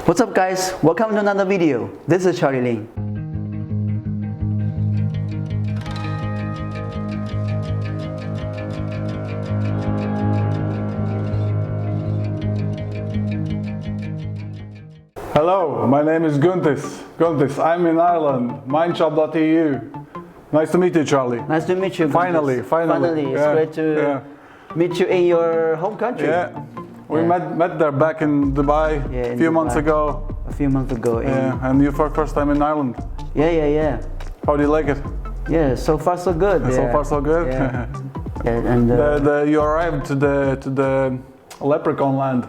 What's up guys, welcome to another video. This is Charlie Ling. Hello, my name is Guntis. I'm in Ireland, mineshop.eu. Nice to meet you, Charlie. Nice to meet you. Finally. It's great to meet you in your home country. Yeah, we met there back in Dubai a few months ago. A few months ago. And you for first time in Ireland. Yeah. How do you like it? Yeah, so far so good. So far so good. Yeah. And you arrived to the leprechaun land.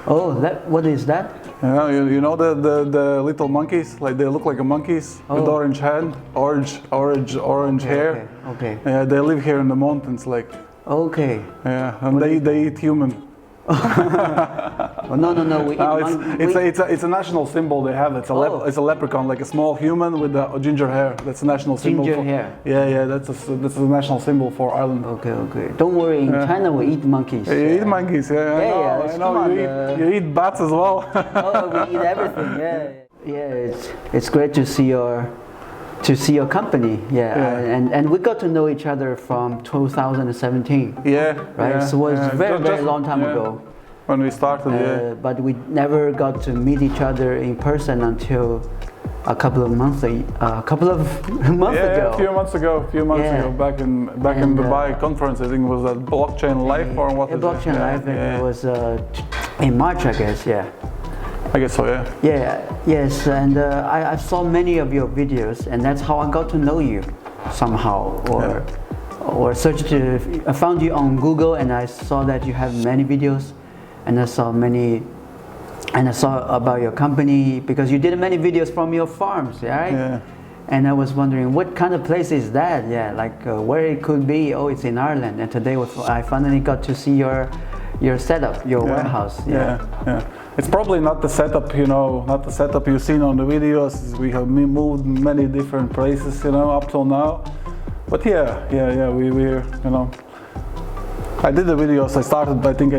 Oh, what is that? Yeah, you know the little monkeys, like they look like monkeys with orange head, orange hair. Okay. Yeah, they live here in the mountains, like. Okay. Yeah, and they eat human. Oh, no. It's a national symbol they have. It's a leprechaun, like a small human with ginger hair. That's a national symbol. Ginger hair. Yeah. That's a national symbol for Ireland. Okay. Don't worry. In China we eat monkeys. You eat monkeys. Yeah. I know. You eat bats as well. Oh, we eat everything. Yeah. It's great to see your company. And we got to know each other from 2017. Yeah. Right. Yeah, so it was very long time ago. When we started, but we never got to meet each other in person until a couple of months ago. A few months ago, back in Dubai conference. I think it was at Blockchain Live or what? Blockchain Live, and it was in March, I guess. Yeah. I guess so. Yes, and I saw many of your videos, and that's how I got to know you somehow, or I found you on Google, and I saw that you have many videos. And I saw about your company because you did many videos from your farms, right? Yeah. And I was wondering what kind of place is that? Yeah, like where it could be. Oh, it's in Ireland. And today I finally got to see your setup, your warehouse. Yeah. It's probably not the setup, not the setup you've seen on the videos. We have moved many different places, up till now. But we're I did the videos. I started, I think,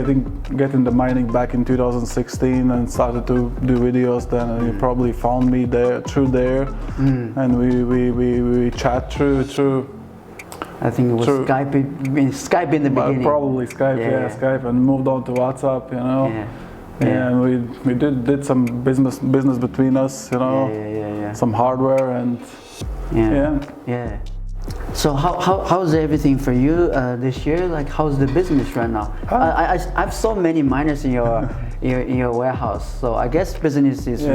getting the mining back in 2016 and started to do videos then. And you probably found me through there, and we chat through. I think it was Skype in the beginning. Probably Skype, Skype, and moved on to WhatsApp, and we did some business between us, some hardware and yeah. So how's everything for you this year? Like how's the business right now? I've saw many miners in your warehouse, so I guess business is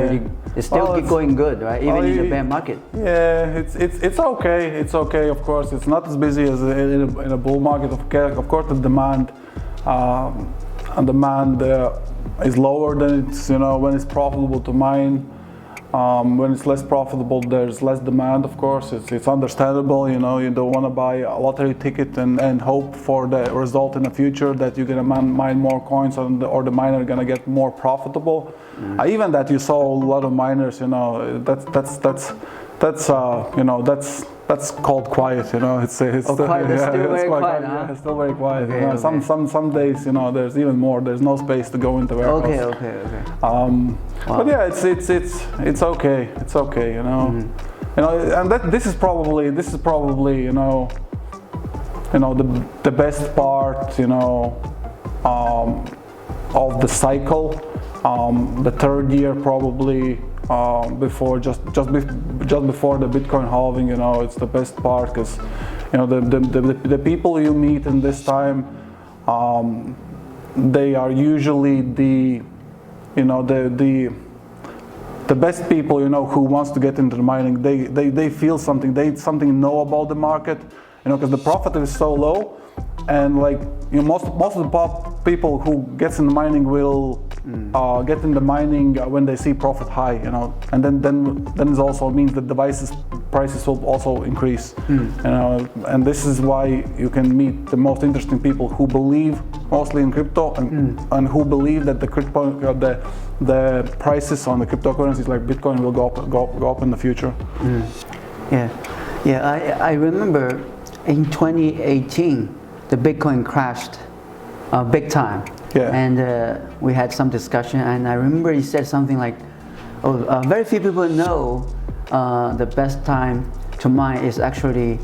it's still going good, right? Even in the bear market. Yeah, it's okay. It's okay. Of course, it's not as busy as in a bull market. Of course, the demand is lower than it's when it's profitable to mine. When it's less profitable, there's less demand, of course. It's understandable, you don't want to buy a lottery ticket and hope for the result in the future that you're going to mine more coins or the miner going to get more profitable. Even that you saw a lot of miners, that's called quiet, It's still very quiet, huh? It's still very quiet. Some days, there's even more. There's no space to go into warehouse. Okay. Wow. But yeah, it's okay. It's okay, and this is probably the best part, of the cycle. The third year probably. Before just before the Bitcoin halving, it's the best part because the people you meet in this time, they are usually the best people who wants to get into the mining. They feel something, they know about the market, because the profit is so low, and most of the people who gets in the mining will get in the mining when they see profit high, and then it also means that devices prices will also increase, and this is why you can meet the most interesting people who believe mostly in crypto and who believe that the prices on the cryptocurrencies like Bitcoin will go up in the future. I remember in 2018 the Bitcoin crashed big time. Yeah. And we had some discussion, and I remember he said something like Very few people know the best time to mine is actually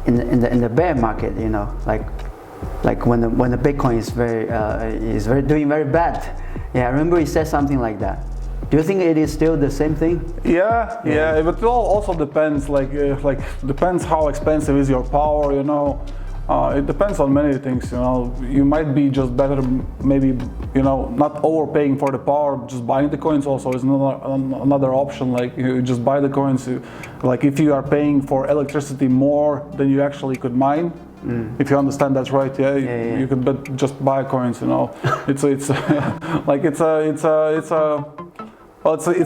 in the bear market. You know, like when the Bitcoin is doing very bad. Yeah, I remember he said something like that. Do you think it is still the same thing? Yeah, but it all also depends. Depends how expensive is your power. You know, it depends on many things. You know, you might be just better, maybe, you know, not overpaying for the power. Just buying the coins also is another option. Like, you just buy the coins. Like, if you are paying for electricity more than you actually could mine. If you understand that, right? You could just buy coins. You know, it's like it's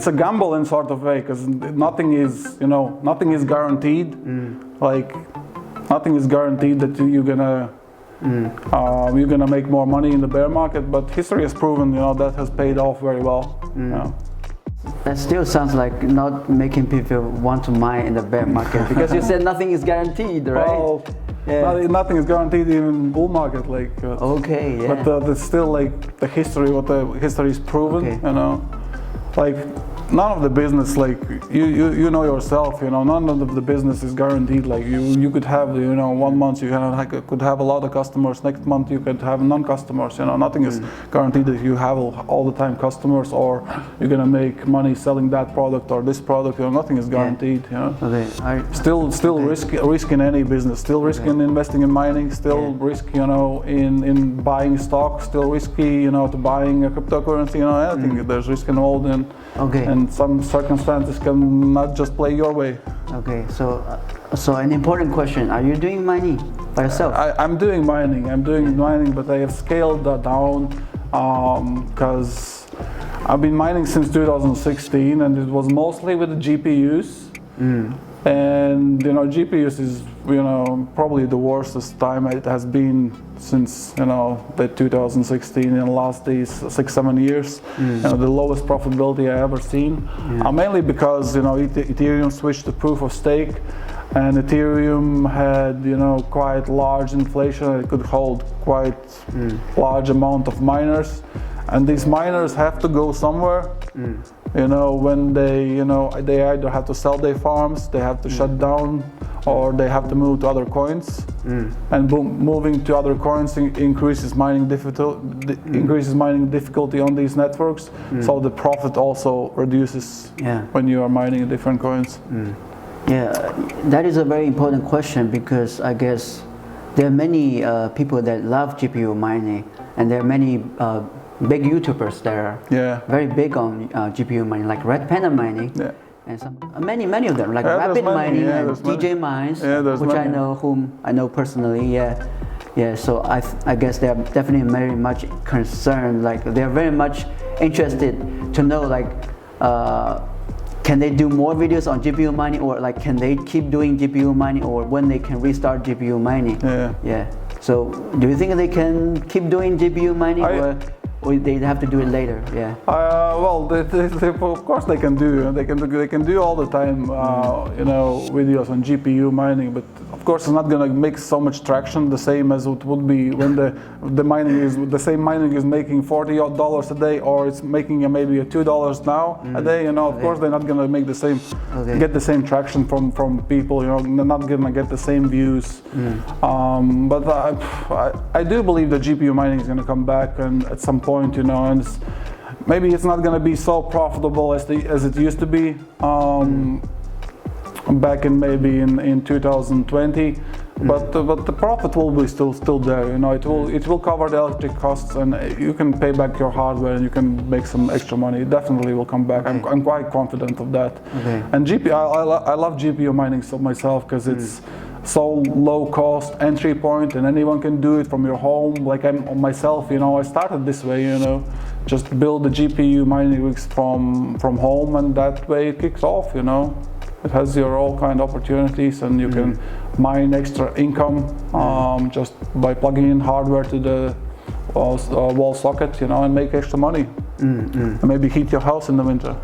a gamble in sort of way, because nothing is guaranteed. Like, nothing is guaranteed that you're gonna make more money in the bear market. But history has proven, you know, that has paid off very well. Yeah. That still sounds like not making people want to mine in the bear market, because you said nothing is guaranteed, right? Well, nothing is guaranteed in bull market, like. Okay, yeah. But it's still like what the history is proven. Okay. You know, like, none of the business, like, you know yourself, you know, none of the business is guaranteed. Like, you could have, you know, 1 month you could have a lot of customers, next month you could have non-customers. You know, nothing is guaranteed that you have all the time customers, or you're gonna make money selling that product or this product. You know, nothing is guaranteed. You know. Okay. Still risk in any business. Still risk in investing in mining. Still risk, you know, in buying stock. Still risky, you know, to buying a cryptocurrency. You know, anything. There's risk involved in. Okay. And some circumstances can not just play your way. Okay, so an important question: are you doing mining by yourself? I'm doing mining, but I have scaled that down because I've been mining since 2016, and it was mostly with the GPUs. And, you know, GPUs is, you know, probably the worstest time it has been since, you know, the 2016, in the last these 6-7 years. You know, the lowest profitability I ever seen. Mainly because, you know, Ethereum switched to proof of stake, and Ethereum had, you know, quite large inflation. It could hold quite large amount of miners, and these miners have to go somewhere. You know, when they either have to sell their farms, they have to shut down, or they have to move to other coins. And moving to other coins increases mining difficulty on these networks. So the profit also reduces when you are mining different coins. Yeah, that is a very important question, because I guess there are many people that love GPU mining, and there are many big YouTubers that are very big on GPU mining, like Red Panda Mining, and many of them, like Rapid Mining and DJ Mines, which I know personally. So I guess they are definitely very much concerned. Like, they are very much interested to know, like, can they do more videos on GPU mining, or like, can they keep doing GPU mining, or when they can restart GPU mining? So do you think they can keep doing GPU mining, or they have to do it later? Well, of course they can do. They can do all the time, you know, videos on GPU mining. But of course, it's not gonna make so much traction, the same as it would be when the mining is making $40 a day, or it's making maybe $2 now a day. You know, of course they're not gonna make the same, get the same traction from people. You know, they're not gonna get the same views. But I do believe that GPU mining is gonna come back, and at some point, you know, and maybe it's not going to be so profitable as it used to be back in maybe in 2020, but the profit will be still there. You know, it will cover the electric costs, and you can pay back your hardware, and you can make some extra money. It definitely will come back. I'm quite confident of that. And I love GPU mining myself, because it's so low cost entry point, and anyone can do it from your home. Like myself, you know, I started this way, you know, just build the GPU mining rigs from home, and that way it kicks off. You know, it has your all kind of opportunities, and you can mine extra income just by plugging in hardware to the wall socket, you know, and make extra money. And maybe heat your house in the winter.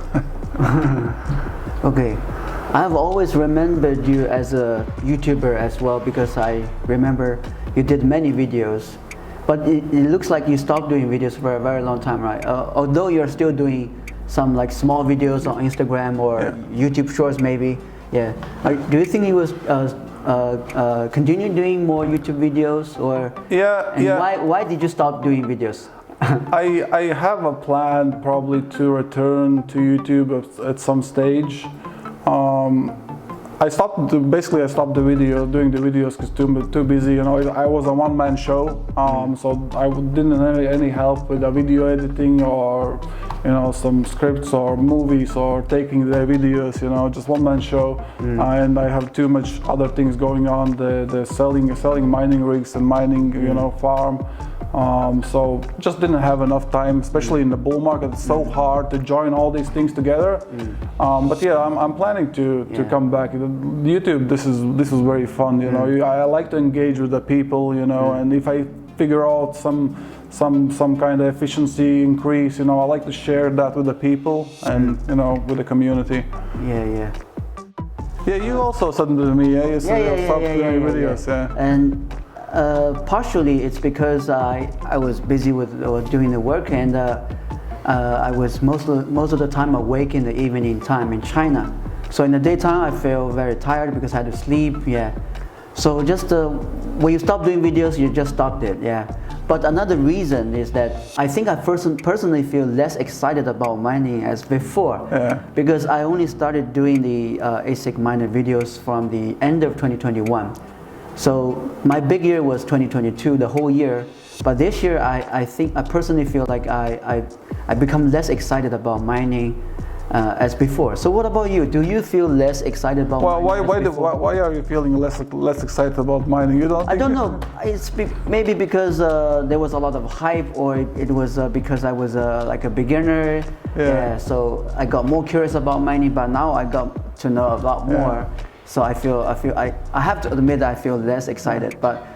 Okay. I've always remembered you as a YouTuber as well, because I remember you did many videos, but it looks like you stopped doing videos for a very long time, right? Although you're still doing some like small videos on Instagram or YouTube Shorts maybe. Yeah. Do you think you will continue doing more YouTube videos, or? Why did you stop doing videos? I have a plan probably to return to YouTube at some stage. I stopped doing the videos because too busy. You know, I was a one-man show, so I didn't have any help with the video editing or, you know, some scripts or movies or taking the videos. You know, just one-man show, and I have too much other things going on. The selling mining rigs and mining, you know, farm. So just didn't have enough time, especially in the bull market. It's so hard to join all these things together. But yeah, I'm planning to come back. YouTube, this is very fun. You know, I like to engage with the people. You know, and if I figure out some kind of efficiency increase, you know, I like to share that with the people and, you know, with the community. Yeah, you also said to me, you stopped doing videos. And partially it's because I was busy with doing the work, and I was most of the time awake in the evening time in China. So in the daytime I feel very tired because I had to sleep. So just when you stop doing videos, you just stopped it. But another reason is that I think I personally feel less excited about mining as before, because I only started doing the ASIC miner videos from the end of 2021. So my big year was 2022, the whole year. But this year, I personally feel like I become less excited about mining as before. So what about you? Do you feel less excited about mining? Why are you feeling less excited about mining? You don't? I don't know. It's maybe because there was a lot of hype, or it was because I was like a beginner. So I got more curious about mining, but now I got to know a lot more. So I have to admit that I feel less excited, but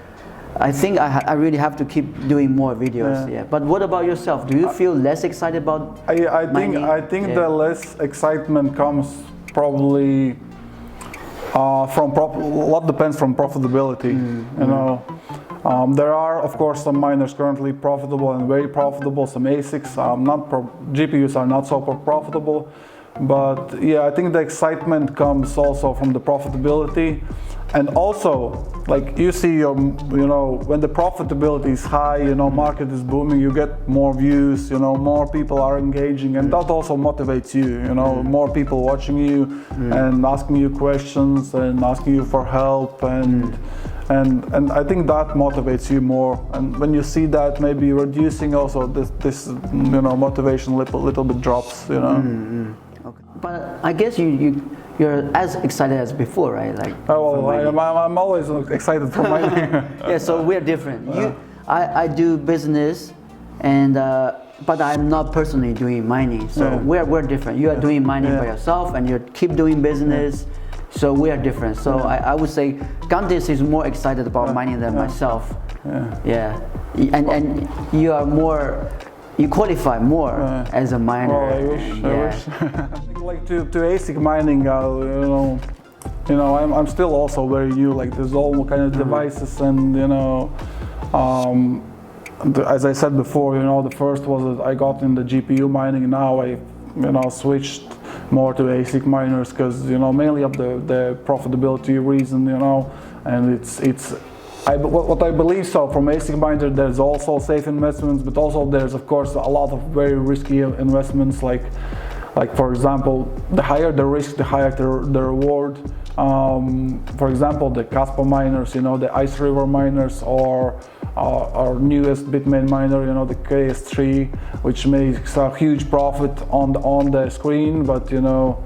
I think I really have to keep doing more videos. But what about yourself? Do you feel less excited about mining? I think the less excitement comes probably from a lot depends from profitability. You know, there are of course some miners currently profitable and very profitable. Some ASICs, GPUs are not so profitable. But yeah, I think the excitement comes also from the profitability, and also like you see when the profitability is high, you know, market is booming, you get more views, you know, more people are engaging, and that also motivates you, you know, more people watching you and asking you questions and asking you for help, and I think that motivates you more. And when you see that maybe reducing, also this you know, motivation little bit drops, you know. Okay. But I guess you're as excited as before, right? Like. I'm always excited for mining. So we're different. I do business, and but I'm not personally doing mining. So we're different. You are doing mining by yourself, and you keep doing business. So we are different. So I would say Gandis is more excited about mining than myself. And you are more. You qualify more as a miner. I wish. I think like to ASIC mining, you know, I'm still also very new. Like there's all kind of devices, and you know, as I said before, you know, the first was that I got in the GPU mining. Now I, you know, switched more to ASIC miners because, you know, mainly of the profitability reason, you know, and it's. What I believe, so from ASIC miner, there's also safe investments, but also there's of course a lot of very risky investments. Like for example, the higher the risk, the higher the reward. For example, the Caspa miners, you know, the Ice River miners, or our newest Bitmain miner, you know, the KS3, which makes a huge profit on the screen, but you know.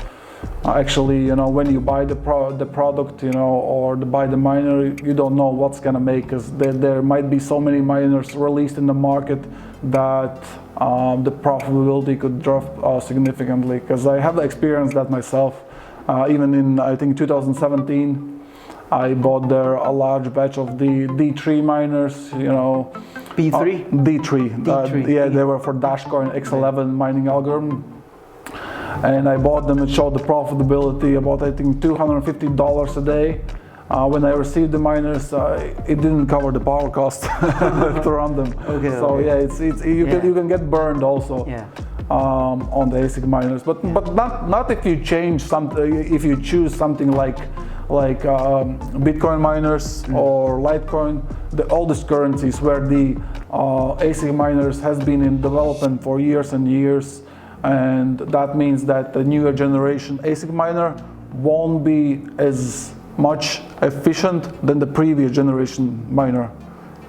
Actually, you know, when you buy the product, you know, or buy the miner, you don't know what's gonna make, because there might be so many miners released in the market that the profitability could drop significantly. Because I have experienced that myself. Even in, I think, 2017, I bought there a large batch of the D3 miners, you know. B3? D3. Yeah, they were for Dashcoin X11 mining algorithm. And I bought them. It showed the profitability about, I think, $250 a day. When I received the miners, it didn't cover the power cost to run them. So yeah, you can get burned also. on the ASIC miners, but not if you change something. If you choose something like Bitcoin miners or Litecoin, all these currencies where the ASIC miners has been in development for years and years, and that means that the newer generation ASIC miner won't be as much efficient than the previous generation miner.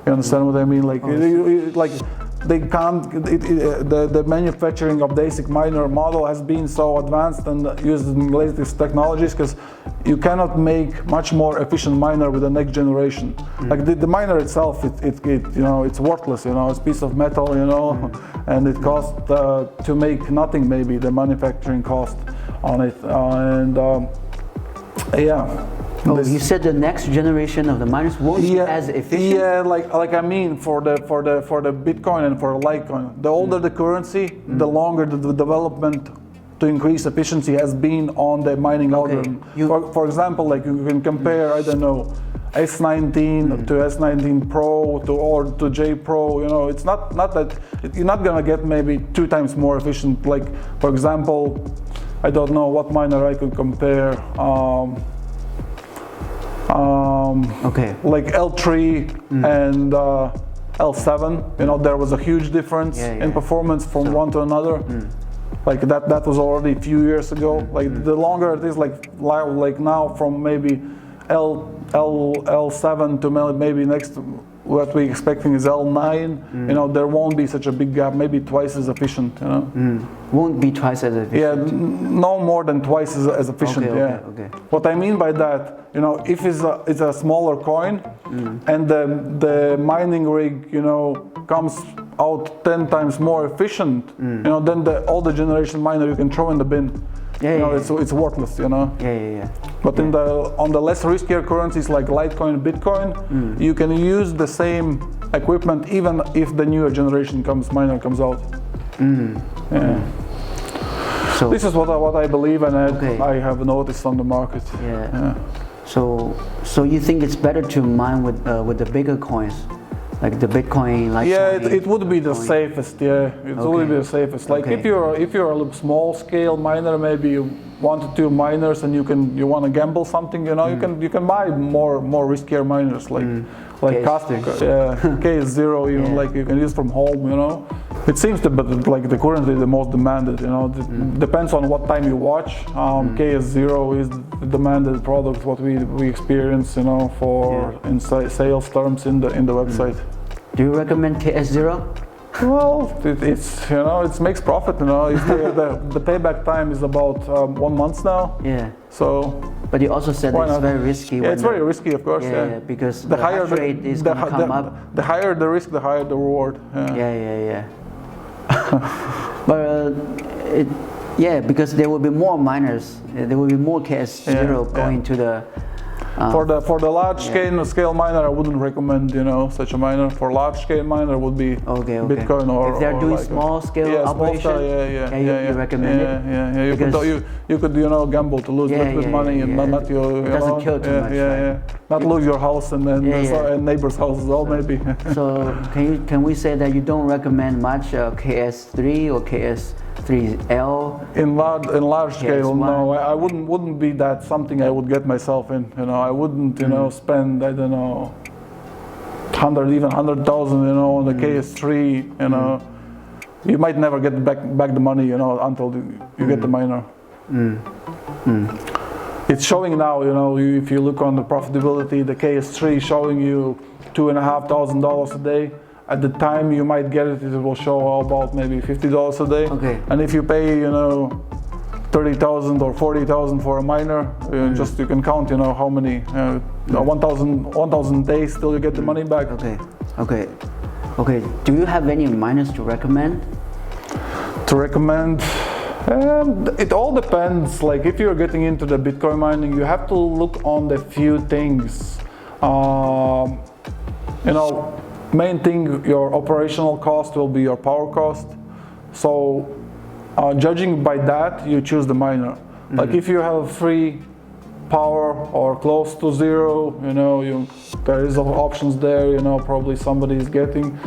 You understand what I mean? Like, they can't. The manufacturing of the ASIC miner model has been so advanced and using latest technologies, because you cannot make much more efficient miner with the next generation. Like the miner itself, it's worthless. It's a piece of metal. And it costs to make nothing, maybe the manufacturing cost on it. Oh, you said the next generation of the miners won't be as efficient? Yeah, like I mean, for the Bitcoin and for Litecoin, the older the currency, the longer the development to increase efficiency has been on the mining algorithm. For example, like you can compare, I don't know, S19 to S19 Pro to J Pro. It's not that you're not gonna get maybe 2 times more efficient. Like, for example, I don't know what miner I could compare. Like L3 and L7, there was a huge difference in performance from one to another. Like that was already a few years ago. Like the longer it is, like now from maybe L7 to maybe next, what we're expecting is L9. There won't be such a big gap. Maybe twice as efficient. Won't be twice as efficient. Yeah, no more than twice as efficient. Okay. What I mean by that, if it's a smaller coin, and the mining rig, comes out 10 times more efficient, then the older generation miner you can throw in the bin. It's worthless. But on the less riskier currencies like Litecoin and Bitcoin, you can use the same equipment even if the newer generation miner comes out. So this is what I believe, and I have noticed on the market. So you think it's better to mine with the bigger coins, like the Bitcoin, Litecoin? Yeah, it would be the safest. It would be the safest. Like if you're a small scale miner, maybe 1 to 2 miners, and you want to gamble something, you can buy more riskier miners like KS0, even like you can use from home. It seems to be like currently the most demanded. Depends on what time you watch. KS0 is the demanded product what we experience, in sales terms in the website. Do you recommend KS0? Well, it makes profit. The payback time is about 1 month now. So. But you also said it's very risky. Yeah, it's very risky, of course. Because the hash rate is going to come up. The higher the risk, the higher the reward. But because there will be more miners. There will be more KS0 going to the. For the large scale miner, I wouldn't recommend such a miner. For large scale miner would be Bitcoin or. If they're doing small scale operation, you recommend it. You could gamble to lose a little bit money and not your. It doesn't kill too much. Not lose your house and then and neighbors' houses as well, maybe. So can we say that you don't recommend much KS3 or KS3L? In large scale, no. I wouldn't be that something I would get myself in. I wouldn't spend, I don't know, 100,000 on the KS3. You might never get back the money until you get the miner. It's showing now, if you look on the profitability, the KS3 showing you $2,500 a day. At the time you might get it, it will show about maybe $50 a day. And if you pay, 30,000 or 40,000 for a miner, you can count, how many 1,000 days till you get the money back. Okay. Do you have any miners to recommend? To recommend? It all depends. Like if you're getting into the Bitcoin mining, you have to look on the few things. Main thing, your operational cost will be your power cost. So judging by that, you choose the miner. Like if you have free power or close to zero, there is options there. Probably somebody is getting.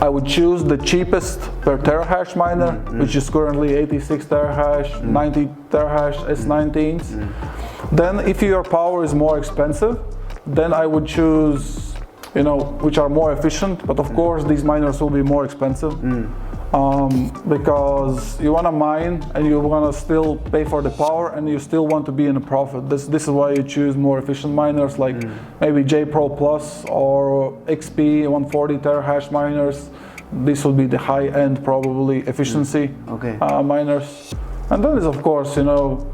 I would choose the cheapest per terahash miner, which is currently 86 terahash, 90 terahash S19s. Then if your power is more expensive, then I would choose, you know, which are more efficient, but of course these miners will be more expensive. Because you want to mine and you want to still pay for the power and you still want to be in a profit. This is why you choose more efficient miners like maybe J Pro Plus or XP 140 terahash miners. This will be the high-end probably efficiency miners. And then is of course, you know,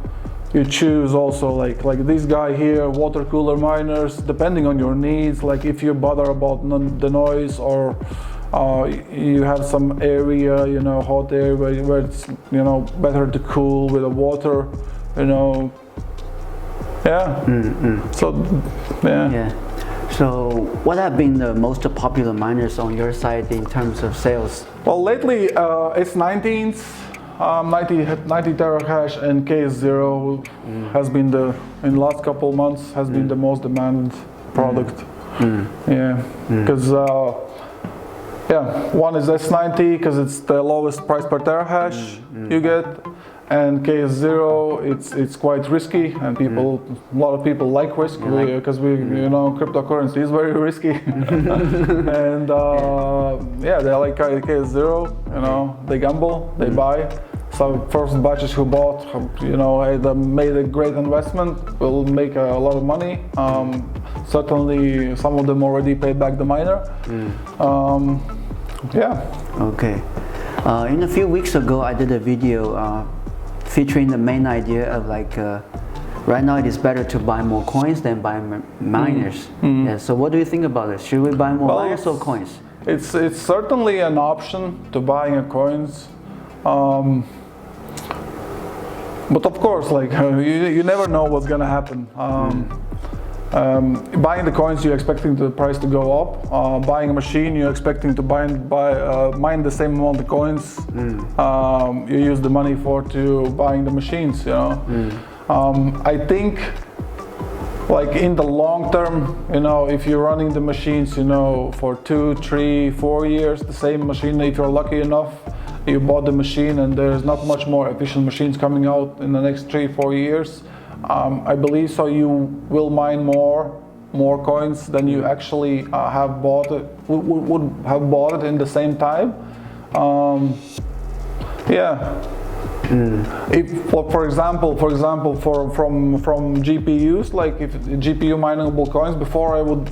you choose also like this guy here, water cooler miners, depending on your needs. Like if you bother about the noise or you have some area, you know, hot area where it's, you know, better to cool with the water, you know. So So what have been the most popular miners on your side in terms of sales? Well, lately S19s, 90 terahash and KS0 has been in the last couple of months has been the most demanded product. Because one is S90 because it's the lowest price per terahash you get, and KS0 it's quite risky, and a lot of people like risk because you know, cryptocurrency is very risky, and they like KS0. You know, they gamble, they buy. So first batches who bought, you know, they made a great investment, will make a lot of money. Certainly, some of them already paid back the miner. Okay. In a few weeks ago, I did a video featuring the main idea of like right now it is better to buy more coins than buy miners. Yeah. So what do you think about this? Should we buy more miners or coins? It's certainly an option to buying coins. But of course, like you never know what's gonna happen. Buying the coins, you're expecting the price to go up. Buying a machine, you're expecting to mine the same amount of coins. You use the money to buying the machines. You know, I think, like in the long term, you know, if you're running the machines, you know, for 2, 3, 4 years, the same machine, if you're lucky enough, you bought the machine and there's not much more efficient machines coming out in the next 3, 4 years. I believe so. You will mine more coins than you actually have bought it. Would have bought it in the same time. If, for example, from GPUs, like if GPU mineable coins, before I would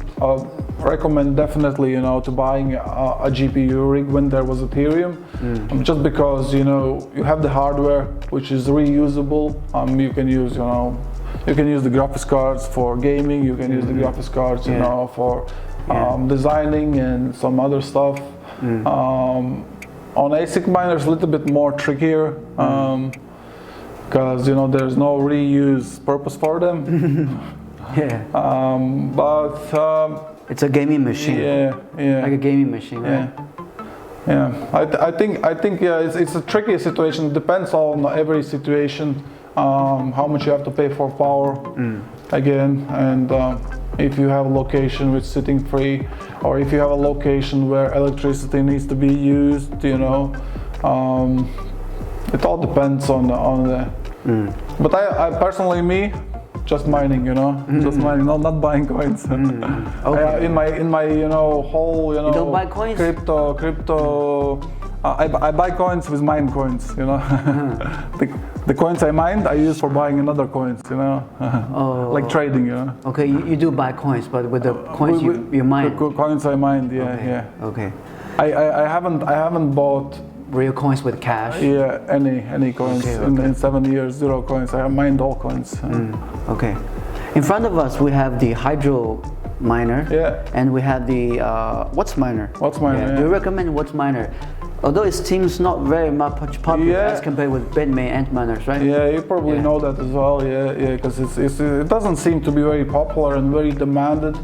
recommend definitely, you know, to buying a GPU rig when there was Ethereum, just because, you know, you have the hardware which is reusable. You can use, you know, you can use the graphics cards for gaming. You can use the graphics cards, you know, for designing and some other stuff. On ASIC miners, a little bit more trickier, because you know there's no reuse purpose for them. But it's a gaming machine. Like a gaming machine, right? I think it's a tricky situation. It depends on every situation, how much you have to pay for power again, and if you have a location which is sitting free, or if you have a location where electricity needs to be used, you know, it all depends on the. But I personally, just mining, you know, just mining, not buying coins. Okay. In my you know whole, you know, you don't buy coins? Crypto. I buy coins with mine coins, you know. The coins I mined, I use for buying another coins, you know, like trading, you know. Okay, you do buy coins, but with the coins you mine. The coins I mined, Okay. I haven't bought real coins with cash. Yeah, any coins in 7 years, 0 coins. I have mined all coins. Okay. In front of us, we have the hydro miner. And we have the What's miner. Do you recommend What's miner? Although it seems not very much popular as compared with Bitmain antminers, right? Yeah, you probably know that as well. Because it doesn't seem to be very popular and very demanded.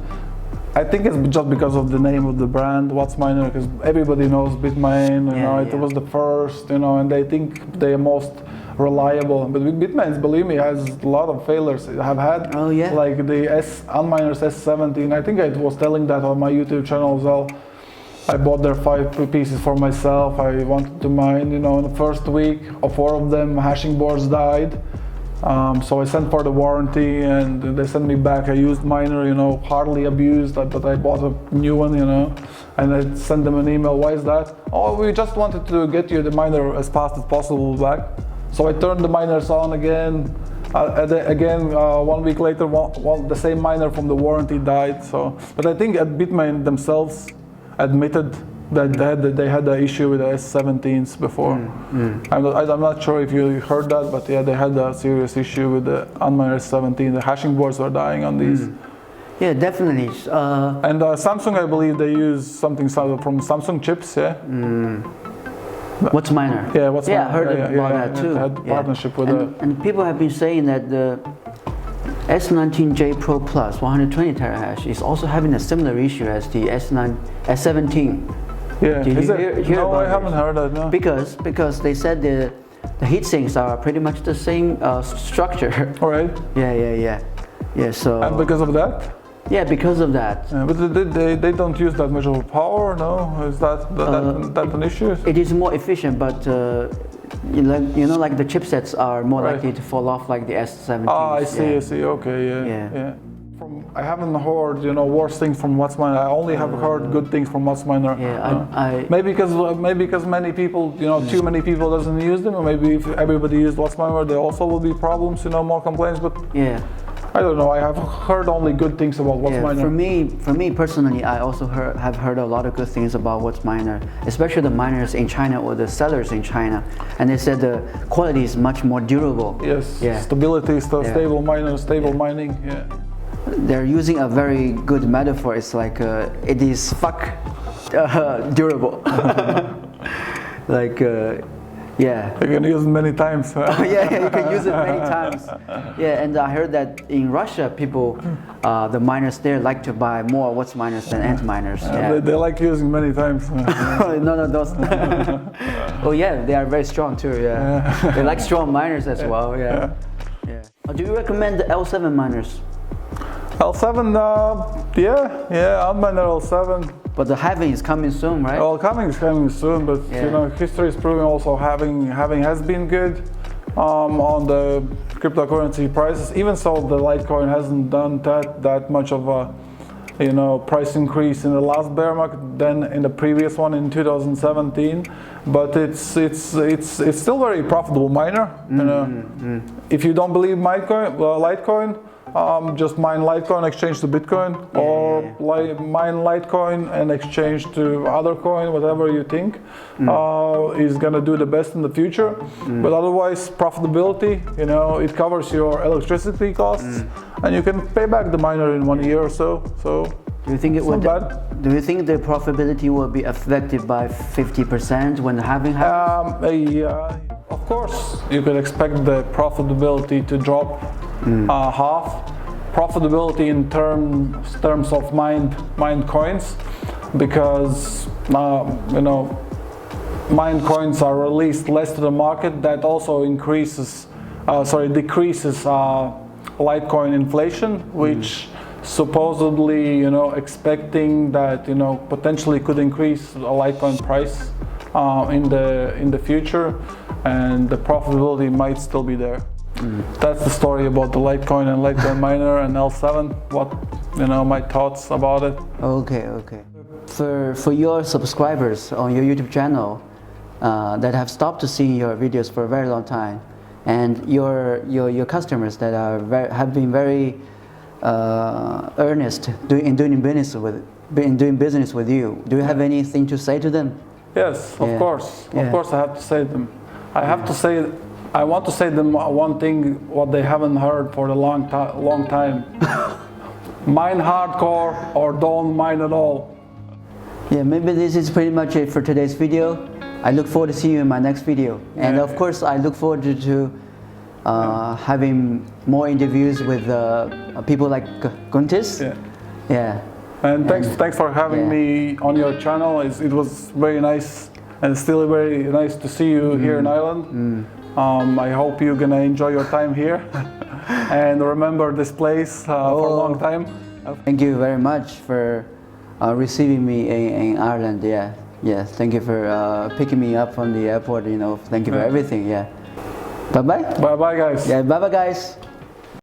I think it's just because of the name of the brand, What's Miner, because everybody knows Bitmain. You know, it was the first, you know, and they think they're most reliable. But Bitmain, believe me, has a lot of failures. Have had like the antminers S17. I think I was telling that on my YouTube channel as well. I bought their 5 pieces for myself. I wanted to mine, in the first week, 4 of them hashing boards died. So I sent for the warranty and they sent me back a used miner, hardly abused, but I bought a new one, and I sent them an email. Why is that? Oh, we just wanted to get you the miner as fast as possible back. So I turned the miners on again. 1 week later, the same miner from the warranty died. But I think at Bitmain themselves admitted that they had an issue with the S17s before. I'm not sure if you heard that, but yeah, they had a serious issue with the antminer S17. The hashing boards were dying on these. Yeah, definitely. And Samsung, I believe they use something from Samsung chips, yeah? What's miner? Yeah, what's miner? I heard about that too. It had partnership with and people have been saying that the S19J Pro Plus 120 terahash is also having a similar issue as the S17. Yeah, Did you hear no, about I haven't heard that. No. Because they said the heat sinks are pretty much the same structure. All right. Yeah. So. And because of that? Yeah, because of that. Yeah, but they don't use that much of power, no? Is that an issue? It is more efficient, but like the chipsets are more likely to fall off like the S17. I see. Okay, yeah. I haven't heard, worse things from What's Miner. I only have heard good things from What's Miner. Yeah, maybe because many people, too many people doesn't use them, or maybe if everybody used What's Miner, there also will be problems, more complaints. But yeah, I don't know. I have heard only good things about What's Miner. For me personally, I also have heard a lot of good things about What's Miner, especially the miners in China or the sellers in China, and they said the quality is much more durable. Yes. Yeah. Stability, stable miner, stable mining. Yeah. They're using a very good metaphor. It's like it is durable. Yeah. You can use it many times. Yeah, you can use it many times. Yeah, and I heard that in Russia, people, the miners there like to buy more What's Miners than antminers. Yeah. They like using many times. No, those. Oh yeah, they are very strong too. Yeah. They like strong miners as well. Yeah. Do you recommend the L7 miners? L7, antminer L7. But the halving is coming soon, right? Well, coming soon, but history is proving also halving has been good on the cryptocurrency prices. Even so, the Litecoin hasn't done that much of a price increase in the last bear market than in the previous one in 2017. But it's still very profitable miner. If you don't believe Litecoin. Just mine Litecoin, exchange to Bitcoin, or mine Litecoin and exchange to other coin, whatever you think is gonna do the best in the future. But otherwise, profitability, it covers your electricity costs, and you can pay back the miner in 1 year or so. So do you think Do you think the profitability will be affected by 50% when the halving happens? Of course, you could expect the profitability to drop half. Profitability in terms of mined coins, because mined coins are released less to the market. That also decreases Litecoin inflation, which supposedly expecting that potentially could increase a Litecoin price in the future, and the profitability might still be there. That's the story about the Litecoin and Litecoin miner and L7. What my thoughts about it. Okay. For your subscribers on your YouTube channel that have stopped to see your videos for a very long time, and your customers that have been very earnest in doing business with you, do you have anything to say to them? Yes, of course. Of course, I have to say them. I want to say them one thing what they haven't heard for a long time. Mine hardcore or don't mine at all. Yeah, maybe this is pretty much it for today's video. I look forward to see you in my next video. And of course, I look forward to having more interviews with people like Guntis. Yeah. And thanks for having me on your channel. It was very nice, and still very nice to see you here in Ireland. I hope you're gonna enjoy your time here and remember this place for a long time. Thank you very much for receiving me in Ireland. Yeah, yeah. Thank you for picking me up from the airport. You know, thank you for everything. Yeah. Bye bye. Bye bye, guys. Yeah. Bye bye, guys.